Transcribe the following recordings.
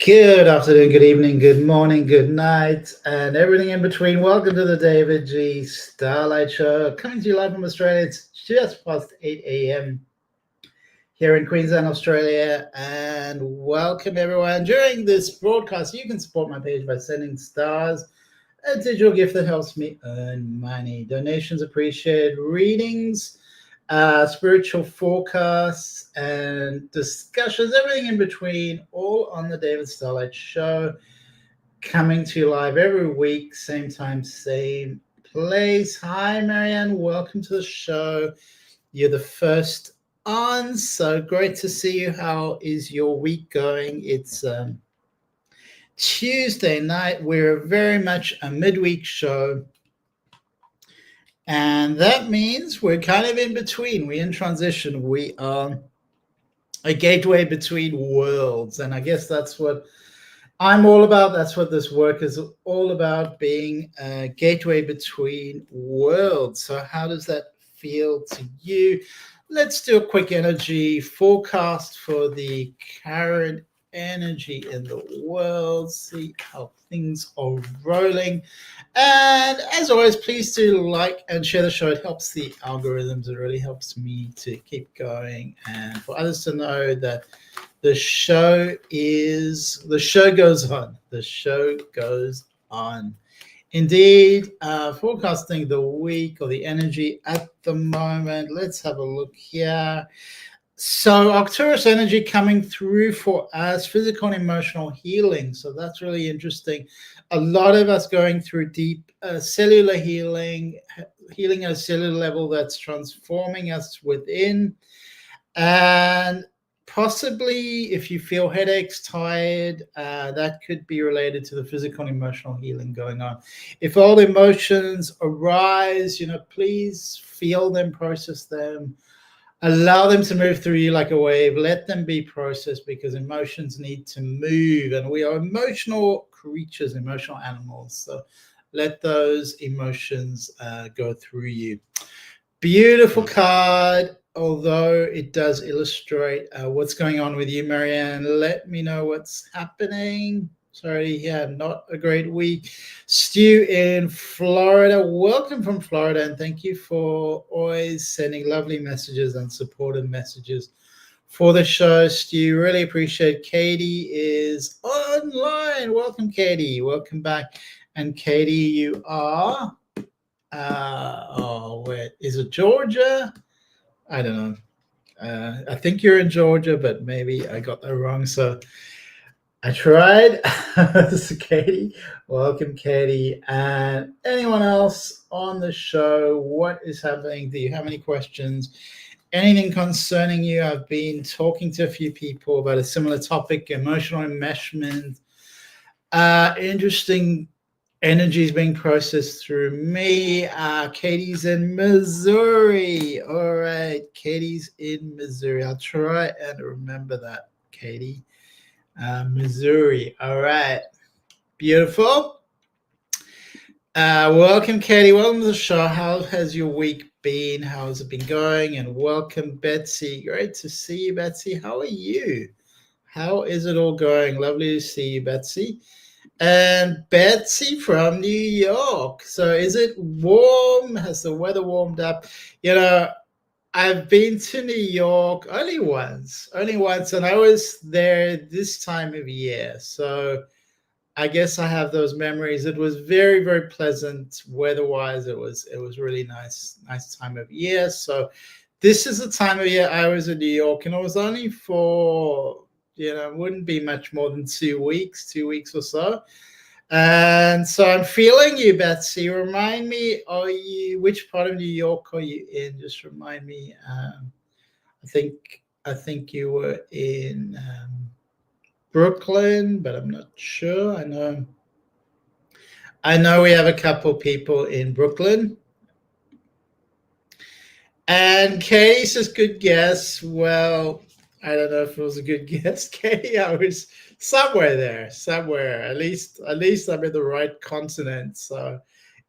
Good afternoon, good evening, good morning, good night, and everything in between. Welcome to the David G. Starlyte Show, coming to you live from Australia. It's just past 8 a.m. here in Queensland, Australia, and welcome everyone. During this broadcast, you can support my page by sending stars, a digital gift that helps me earn money. Donations appreciated, readings, spiritual forecasts and discussions, everything in between, all on the David Starlight Show, coming to you live every week, same time, same place. Hi, Marianne. Welcome to the show. You're the first on, so great to see you. How is your week going? It's Tuesday night. We're very much a midweek show. And that means we're kind of in between. We're in transition. We are a gateway between worlds. And I guess that's what I'm all about. That's what this work is all about, being a gateway between worlds. So how does that feel to you? Let's do a quick energy forecast for the current energy in the world, see how things are rolling. And as always, please do like and share the show. It helps the algorithms. It really helps me to keep going and for others to know that the show goes on. The show goes on. Indeed, forecasting the week or the energy at the moment. Let's have a look here. So Octave energy coming through for us, physical and emotional healing. So that's really interesting. A lot of us going through deep cellular healing at a cellular level that's transforming us within. And possibly if you feel headaches, tired, that could be related to the physical and emotional healing going on. If all emotions arise, please feel them, process them. Allow them to move through you like a wave. Let them be processed because emotions need to move. And we are emotional creatures, emotional animals. So let those emotions go through you. Beautiful card, although it does illustrate what's going on with you, Marianne. Let me know what's happening. Sorry, not a great week. Stu in Florida, welcome from Florida, and thank you for always sending lovely messages and supportive messages for the show, Stu. Really appreciate. Katie is online. Welcome, Katie. Welcome back. And Katie, you are, where is it? Georgia? I don't know. I think you're in Georgia, but maybe I got that wrong. So I tried. This is Katie. Welcome, Katie. And anyone else on the show, what is happening? Do you have any questions? Anything concerning you? I've been talking to a few people about a similar topic, emotional enmeshment. Interesting energies being processed through me. Katie's in Missouri. All right, Katie's in Missouri. I'll try and remember that, Katie. Missouri. All right. Beautiful. Welcome, Katie. Welcome to the show. How has your week been? How has it been going? And welcome, Betsy. Great to see you, Betsy. How are you? How is it all going? Lovely to see you, Betsy. And Betsy from New York. So is it warm? Has the weather warmed up? I've been to New York only once, and I was there this time of year. So I guess I have those memories. It was very, very pleasant weather-wise. It was really nice time of year. So this is the time of year I was in New York, and it was only for, it wouldn't be much more than 2 weeks or so. And so I'm feeling you, Betsy. Remind me, which part of New York are you in? Just remind me. I think you were in Brooklyn, but I'm not sure. I know we have a couple people in Brooklyn. And Katie says, good guess. Well, I don't know if it was a good guess, Katie. I was somewhere there. At least I'm in the right continent. So,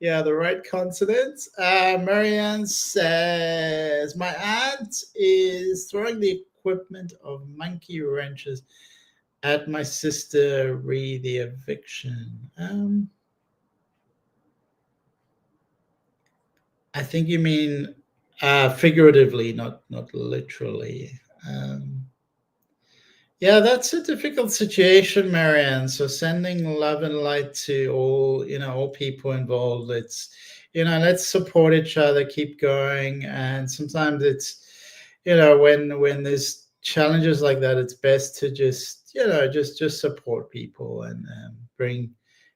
yeah, the right continent. Marianne says, my aunt is throwing the equipment of monkey wrenches at my sister re the eviction. I think you mean figuratively, not literally. Yeah, that's a difficult situation, Marianne. So sending love and light to all, all people involved. It's, let's support each other, keep going. And sometimes it's, when there's challenges like that, it's best to just support people and bring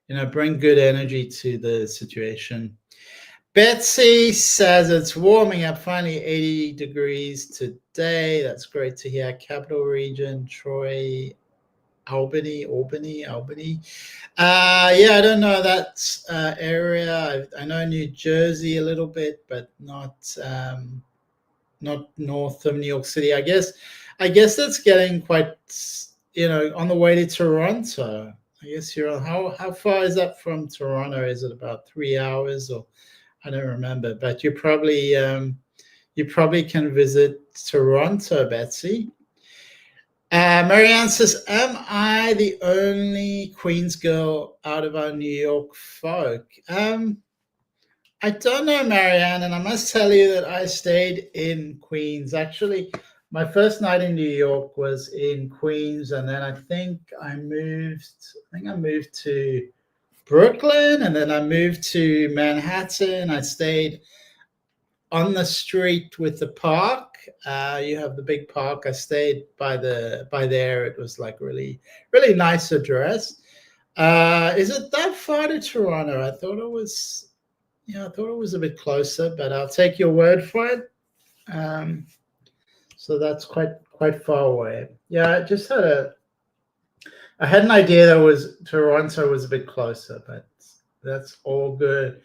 good energy to the situation. Betsy says it's warming up, finally 80 degrees today. That's great to hear. Capital region, Troy, Albany. Yeah, I don't know that area. I know New Jersey a little bit, but not north of New York City. I guess that's getting quite, on the way to Toronto. I guess you're how far is that from Toronto? Is it about 3 hours or? I don't remember, but you probably can visit Toronto, Betsy. Marianne says, "Am I the only Queens girl out of our New York folk?" I don't know, Marianne, and I must tell you that I stayed in Queens. Actually, my first night in New York was in Queens, and then I think I moved to Brooklyn, and then I moved to Manhattan. I stayed on the street with the park. You have the big park. I stayed by there. It was like really, really nice address. Is it that far to Toronto? I thought it was, a bit closer, but I'll take your word for it. So that's quite far away. Yeah, I had an idea that Toronto was a bit closer, but that's all good.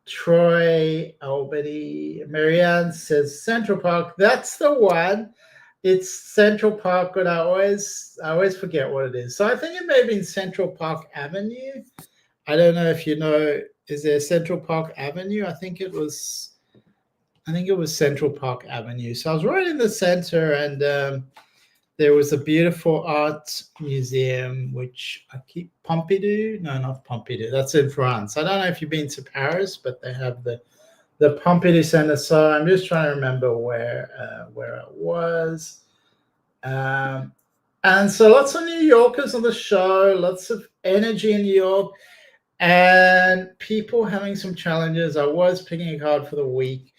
Troy, Albany, Marianne says Central Park. That's the one. It's Central Park, but I always forget what it is. So I think it may have been Central Park Avenue. I don't know if you know. Is there Central Park Avenue? I think it was Central Park Avenue. So I was right in the center, and there was a beautiful art museum, which Pompidou. No, not Pompidou. That's in France. I don't know if you've been to Paris, but they have the Pompidou Center. So I'm just trying to remember where it was. And so lots of New Yorkers on the show, lots of energy in New York, and people having some challenges. I was picking a card for the week.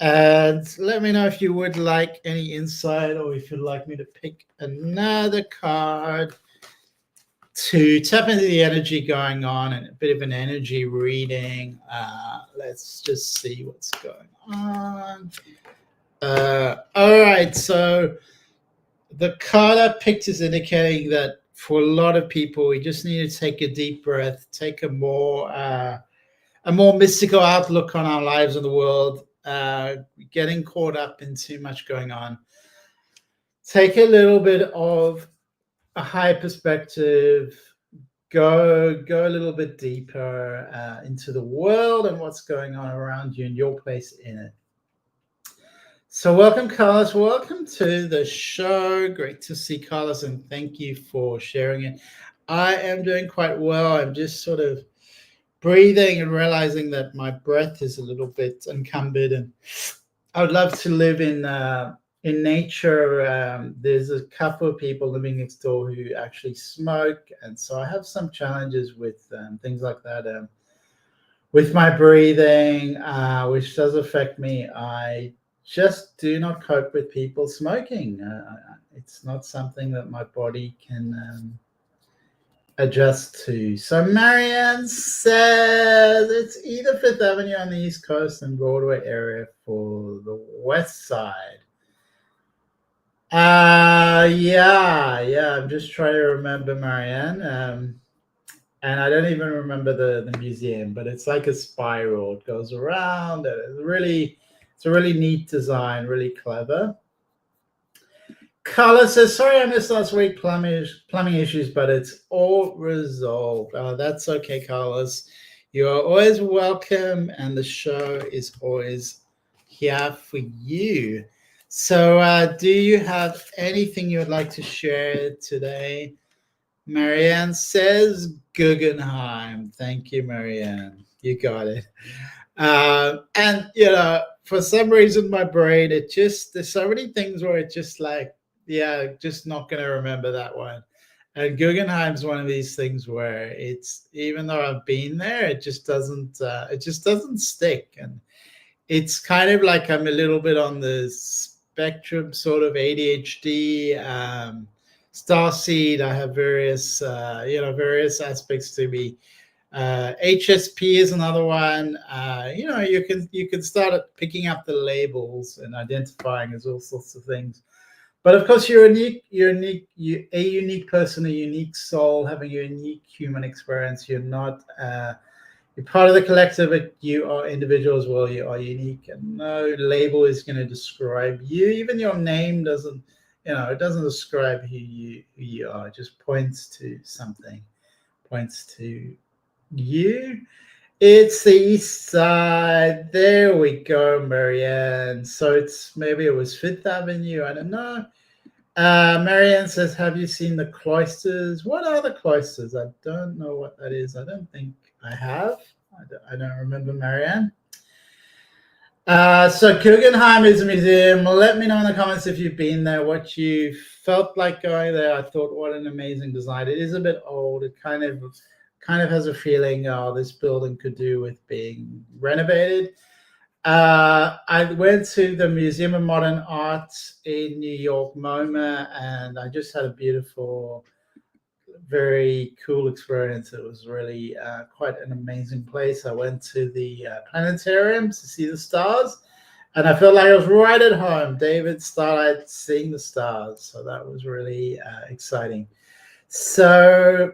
And let me know if you would like any insight, or if you'd like me to pick another card to tap into the energy going on, and a bit of an energy reading. Let's just see what's going on. All right, so the card I picked is indicating that for a lot of people, we just need to take a deep breath, take a more mystical outlook on our lives and the world. Getting caught up in too much going on. Take a little bit of a higher perspective. Go a little bit deeper into the world and what's going on around you and your place in it. So welcome, Carlos. Welcome to the show. Great to see Carlos, and thank you for sharing it. I am doing quite well. I'm just sort of breathing and realizing that my breath is a little bit encumbered, and I would love to live in nature. There's a couple of people living next door who actually smoke, and so I have some challenges with things like that. With my breathing, which does affect me. I just do not cope with people smoking. It's not something that my body can adjust to. So Marianne says it's either Fifth Avenue on the East Coast and Broadway area for the West Side. Yeah. I'm just trying to remember, Marianne. And I don't even remember the museum, but it's like a spiral. It goes around, and it's a really neat design, really clever. Carla says, sorry I missed last week, plumbing issues, but it's all resolved. That's okay, Carlos. You are always welcome, and the show is always here for you. So do you have anything you would like to share today? Marianne says Guggenheim. Thank you, Marianne. You got it. And for some reason, my brain, there's so many things where it just like, yeah, just not going to remember that one. And Guggenheim's one of these things where it's, even though I've been there, it just doesn't stick. And it's kind of like I'm a little bit on the spectrum, sort of ADHD, starseed. I have various aspects to me. HSP is another one. You can start picking up the labels and identifying as all sorts of things. But of course, you're a unique person, a unique soul, having a unique human experience. You're not you're part of the collective, but you are individual as well. You are unique, and no label is going to describe you. Even your name doesn't, it doesn't describe who you are. It just points to something, points to you. It's the east side. There we go, Marianne. So maybe it was Fifth Avenue. I don't know. Marianne says, have you seen the cloisters? What are the cloisters? I don't know what that is. I don't think I have. I don't remember, Marianne. So Guggenheim is a museum. Let me know in the comments if you've been there, what you felt like going there. I thought, what an amazing design. It is a bit old. It kind of has a feeling, this building could do with being renovated. I went to the Museum of Modern Art in New York, MoMA, and I just had a beautiful, very cool experience. It was really quite an amazing place. I went to the planetarium to see the stars, and I felt like I was right at home. David Starlyte seeing the stars. So that was really exciting. So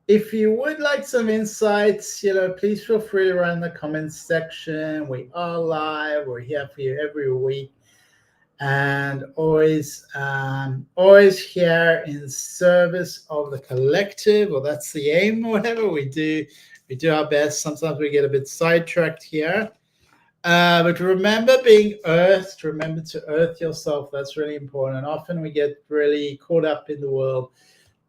if you would like some insights, please feel free to write in the comments section. We are live. We're here for you every week, and always here in service of the collective. Well, that's the aim. Whatever we do our best. Sometimes we get a bit sidetracked here, but remember being earthed. Remember to earth yourself. That's really important. Often we get really caught up in the world.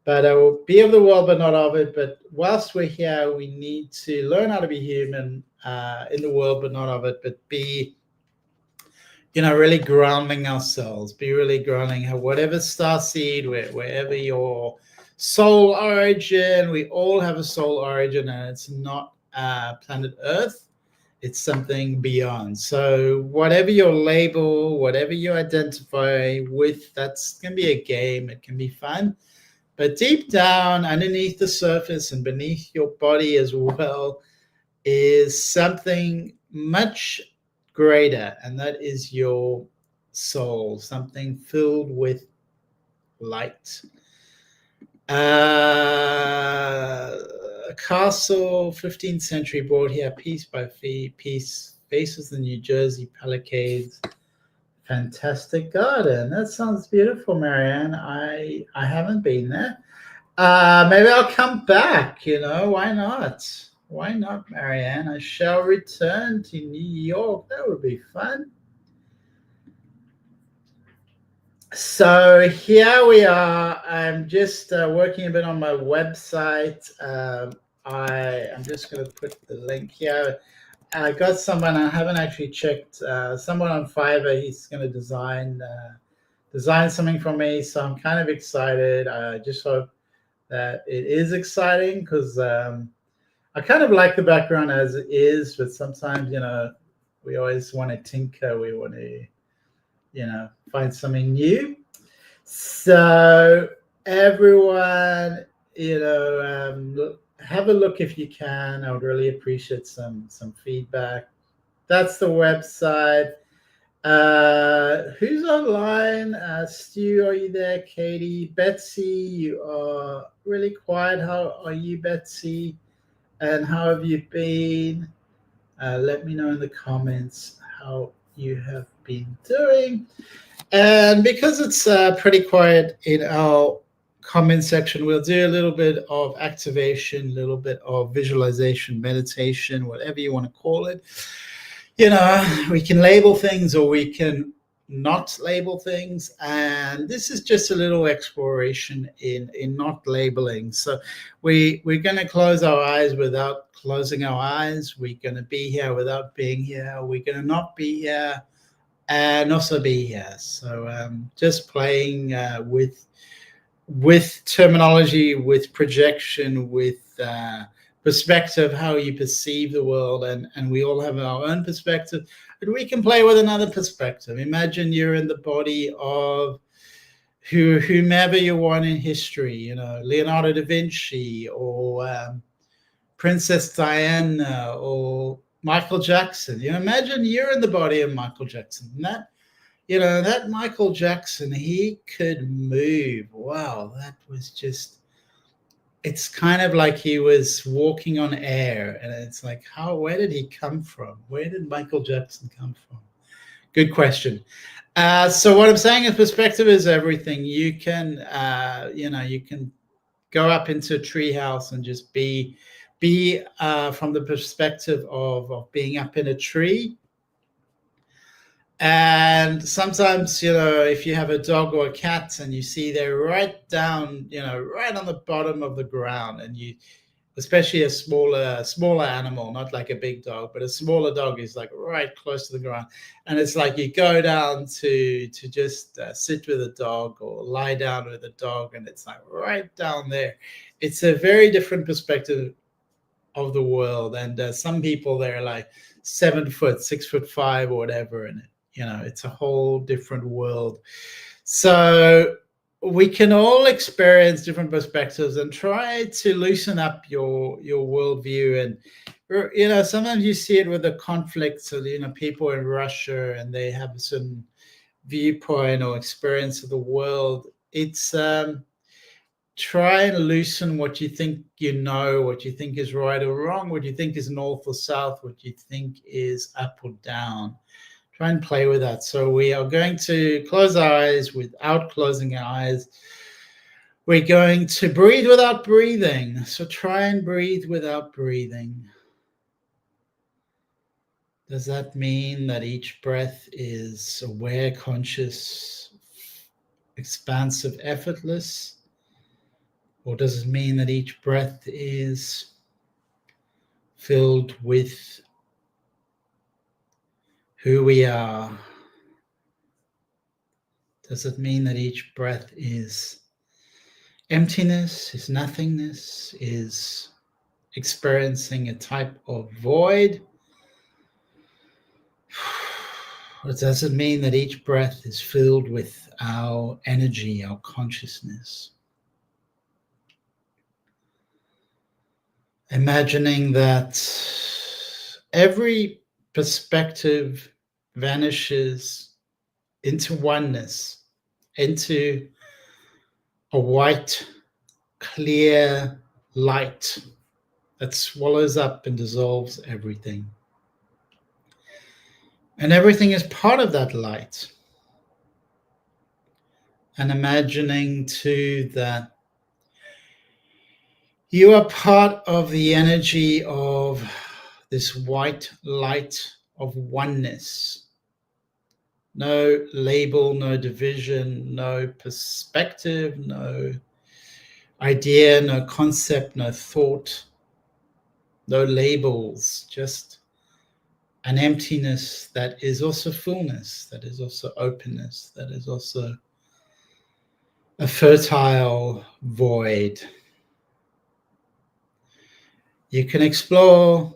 But be of the world, but not of it. But whilst we're here, we need to learn how to be human in the world, but not of it. But be, really grounding ourselves. Be really grounding. Whatever star seed, wherever your soul origin, we all have a soul origin, and it's not planet Earth. It's something beyond. So whatever your label, whatever you identify with, that's going to be a game. It can be fun. But deep down, underneath the surface and beneath your body as well, is something much greater, and that is your soul, something filled with light. A castle, 15th century, brought here piece by piece, faces the New Jersey Palisades. Fantastic garden. That sounds beautiful, Marianne. I haven't been there. Maybe I'll come back, why not? Why not, Marianne? I shall return to New York. That would be fun. So here we are. I'm just working a bit on my website. I'm just going to put the link here. I got someone, I haven't actually checked, someone on Fiverr. He's going to design something for me. So I'm kind of excited. I just hope that it is exciting, because I kind of like the background as it is, but sometimes, we always want to tinker. We want to, find something new. So everyone, have a look if you can. I would really appreciate some feedback. That's the website. Who's online? Stu, are you there? Katie, Betsy, you are really quiet. How are you, Betsy? And how have you been? Let me know in the comments how you have been doing. And because it's pretty quiet in our comment section, we'll do a little bit of activation, a little bit of visualization, meditation, whatever you want to call it. We can label things, or we can not label things. And this is just a little exploration in not labeling. So we're going to close our eyes without closing our eyes. We're going to be here without being here. We're going to not be here and also be here. So just playing with terminology, with projection, with perspective, how you perceive the world, and we all have our own perspective, but we can play with another perspective. Imagine you're in the body of whomever you want in history, you know, Leonardo da Vinci, or Princess Diana, or Michael Jackson. You know, imagine you're in the body of Michael Jackson. And that, you know, that Michael Jackson, he could move. Wow, that was just, it's kind of like he was walking on air. And it's like, where did he come from? Where did Michael Jackson come from? Good question. So what I'm saying is perspective is everything. You can, you can go up into a treehouse and just be from the perspective of being up in a tree. And sometimes, you know, if you have a dog or a cat and you see they're right down, you know, right on the bottom of the ground, and you, especially a smaller animal, not like a big dog, but a smaller dog is like right close to the ground. And it's like you go down to just sit with a dog or lie down with a dog, and it's like right down there. It's a very different perspective of the world. And some people, they're like 7 foot, 6'5" or whatever, and you know, it's a whole different world. So we can all experience different perspectives and try to loosen up your worldview. And you know, sometimes you see it with the conflicts of, you know, people in Russia, and they have a certain viewpoint or experience of the world. It's try and loosen what you think you know, what you think is right or wrong, what you think is north or south, what you think is up or down. Try and play with that. So we are going to close our eyes without closing our eyes. We're going to breathe without breathing. So try and breathe without breathing. Does that mean that each breath is aware, conscious, expansive, effortless? Or does it mean that each breath is filled with who we are? Does it mean that each breath is emptiness, is nothingness, is experiencing a type of void? Or does it mean that each breath is filled with our energy, our consciousness? Imagining that every perspective vanishes into oneness, into a white, clear light that swallows up and dissolves everything. And everything is part of that light. And imagining too that you are part of the energy of this white light of oneness. No label, no division, no perspective, no idea, no concept, no thought, no labels, just an emptiness that is also fullness, that is also openness, that is also a fertile void. You can explore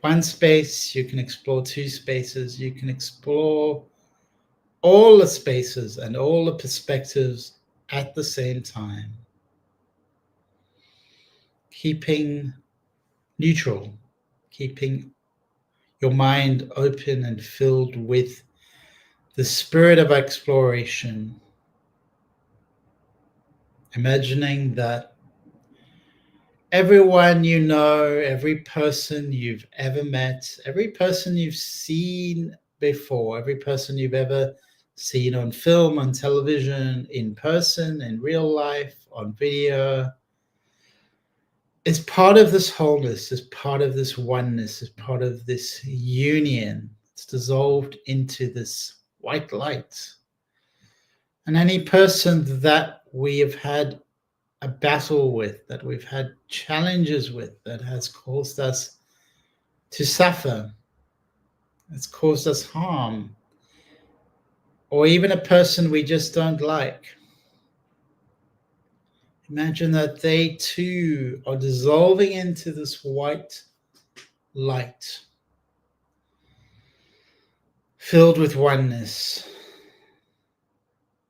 one space, you can explore 2 spaces, you can explore all the spaces and all the perspectives at the same time. Keeping neutral, keeping your mind open and filled with the spirit of exploration. Imagining that everyone you know, every person you've ever met, every person you've seen before, every person you've ever seen on film, on television, in person, in real life, on video, is part of this wholeness, is part of this oneness, is part of this union. It's dissolved into this white light. And any person that we have had a battle with, that we've had challenges with, that has caused us to suffer, that's caused us harm, or even a person we just don't like. Imagine that they too are dissolving into this white light, filled with oneness,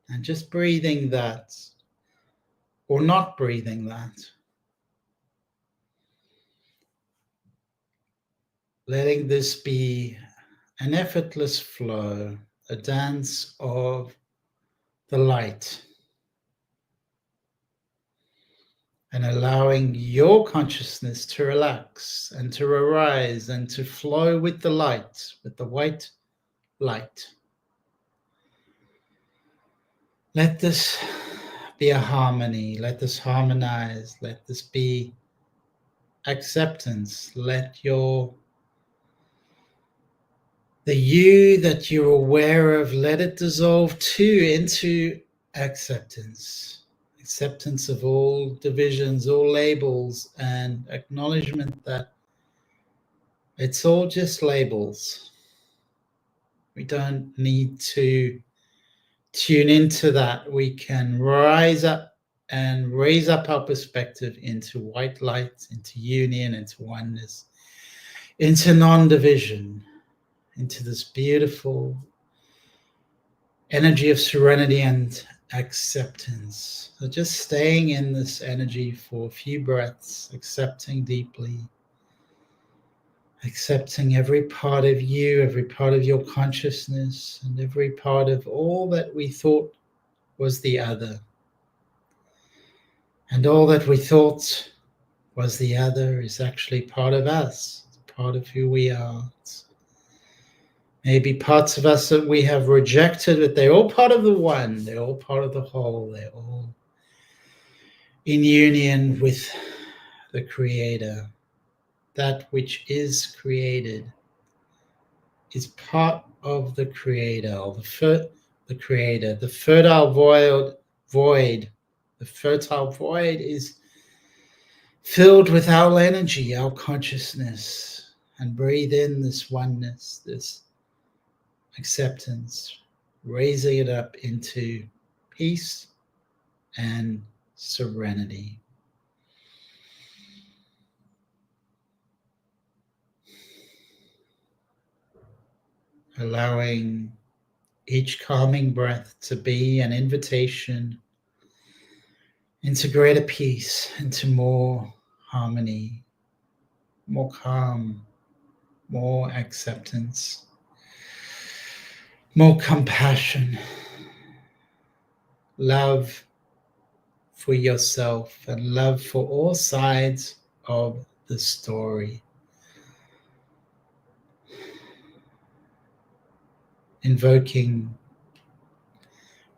and just breathing that, or not breathing that. Letting this be an effortless flow, a dance of the light, and allowing your consciousness to relax and to arise and to flow with the light, with the white light. Let this be a harmony. Let this harmonize. Let this be acceptance. Let the you that you're aware of, let it dissolve too into acceptance. Acceptance of all divisions, all labels, and acknowledgement that it's all just labels. We don't need to tune into that. We can rise up and raise up our perspective into white light, into union, into oneness, into non-division, into this beautiful energy of serenity and acceptance. So just staying in this energy for a few breaths, accepting deeply, accepting every part of you, every part of your consciousness, and every part of all that we thought was the other. And all that we thought was the other is actually part of us. It's part of who we are. It's maybe parts of us that we have rejected, but they're all part of the one. They're all part of the whole. They're all in union with the Creator. That which is created is part of the Creator, or the Creator. The fertile void. The fertile void is filled with our energy, our consciousness, and breathe in this oneness, this acceptance, raising it up into peace and serenity. Allowing each calming breath to be an invitation into greater peace, into more harmony, more calm, more acceptance, more compassion, love for yourself, and love for all sides of the story. Invoking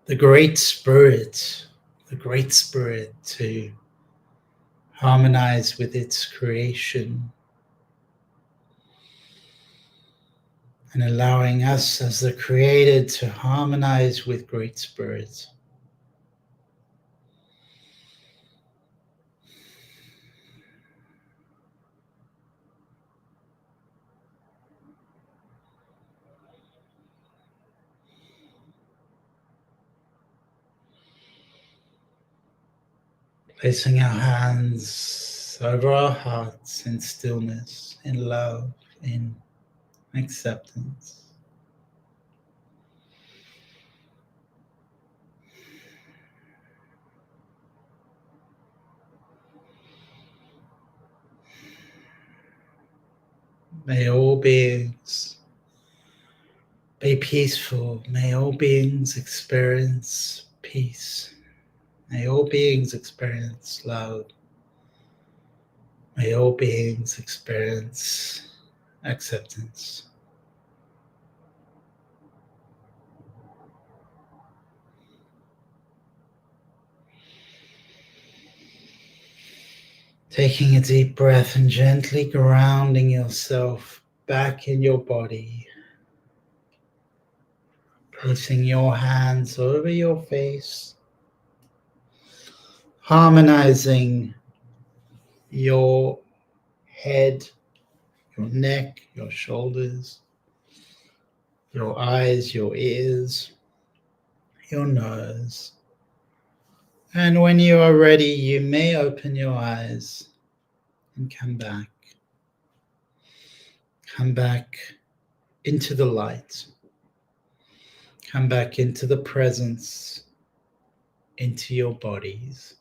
the Great Spirit to harmonize with its creation, and allowing us as the created to harmonize with Great Spirit. Placing our hands over our hearts in stillness, in love, in acceptance. May all beings be peaceful. May all beings experience peace. May all beings experience love. May all beings experience acceptance. Taking a deep breath and gently grounding yourself back in your body. Placing your hands over your face, harmonizing your head, your neck, your shoulders, your eyes, your ears, your nose. And when you are ready, you may open your eyes and come back. Come back into the light. Come back into the presence, into your bodies.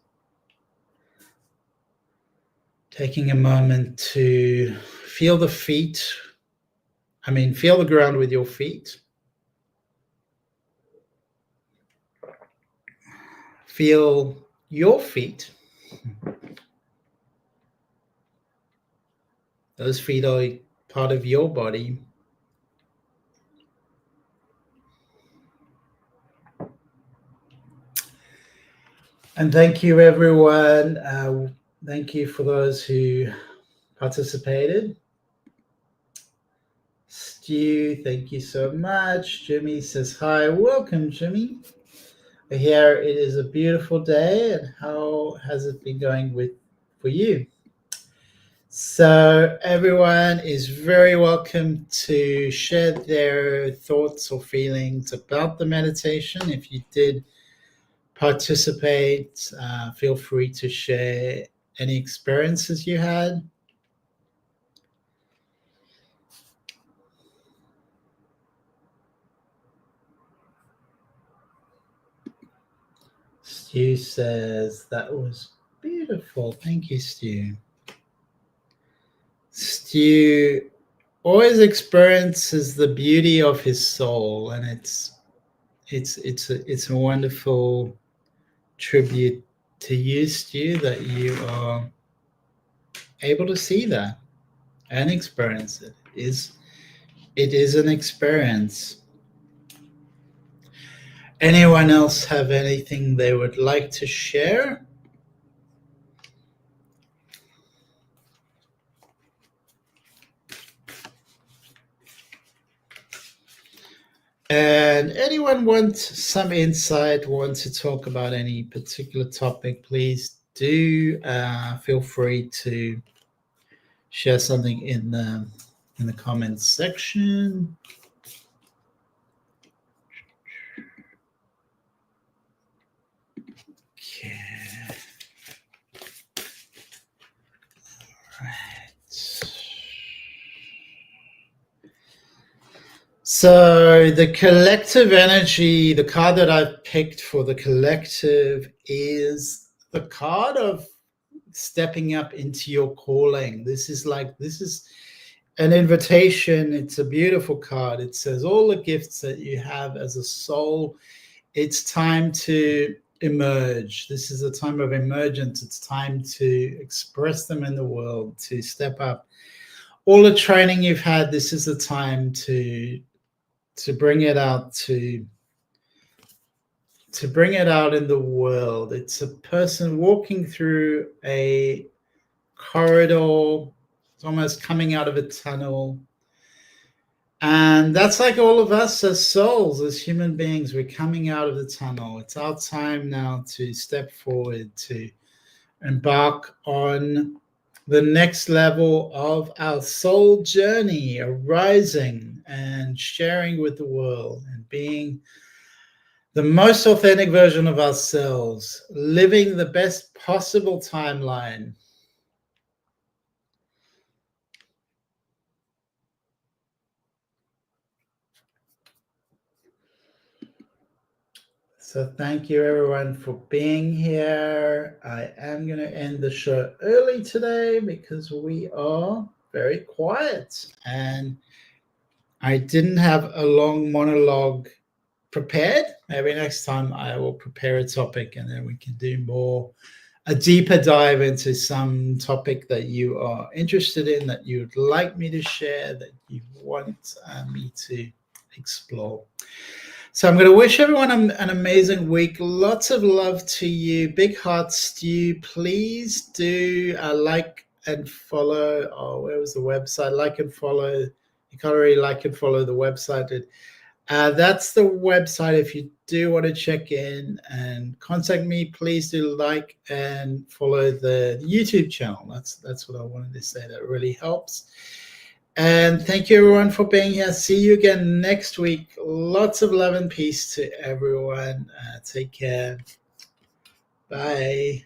Taking a moment to feel the feet. Feel the ground with your feet. Feel your feet. Those feet are part of your body. And thank you, everyone. Thank you for those who participated. Stu, thank you so much. Jimmy says hi. Welcome, Jimmy. Here it is a beautiful day, and how has it been going for you? So everyone is very welcome to share their thoughts or feelings about the meditation. If you did participate, feel free to share any experiences you had. Stu says that was beautiful. Thank you, Stu. Stu always experiences the beauty of his soul, and it's a wonderful tribute to you, Stu, that you are able to see that and experience it. It is an experience. Anyone else have anything they would like to share? And anyone want some insight, want to talk about any particular topic, please do feel free to share something in the comments section. Okay. All right. So the collective energy, the card that I've picked for the collective is the card of stepping up into your calling. This is an invitation. It's a beautiful card. It says all the gifts that you have as a soul, it's time to emerge. This is a time of emergence. It's time to express them in the world, to step up. All the training you've had, this is the time to bring it out, to bring it out in the world. It's a person walking through a corridor. It's almost coming out of a tunnel. And that's like all of us as souls, as human beings. We're coming out of the tunnel. It's our time now to step forward, to embark on the next level of our soul journey, arising and sharing with the world and being the most authentic version of ourselves, living the best possible timeline. So thank you everyone for being here. I am going to end the show early today because we are very quiet and I didn't have a long monologue prepared. Maybe next time I will prepare a topic and then we can do a deeper dive into some topic that you are interested in, that you would like me to share, that you want me to explore. So I'm going to wish everyone an amazing week. Lots of love to you. Big hearts to you. Please do like and follow. Oh, where was the website? Like and follow. You can't really like and follow the website. That's the website. If you do want to check in and contact me, please do like and follow the YouTube channel. That's what I wanted to say. That really helps. And thank you everyone for being here. See you again next week. Lots of love and peace to everyone. Take care. Bye.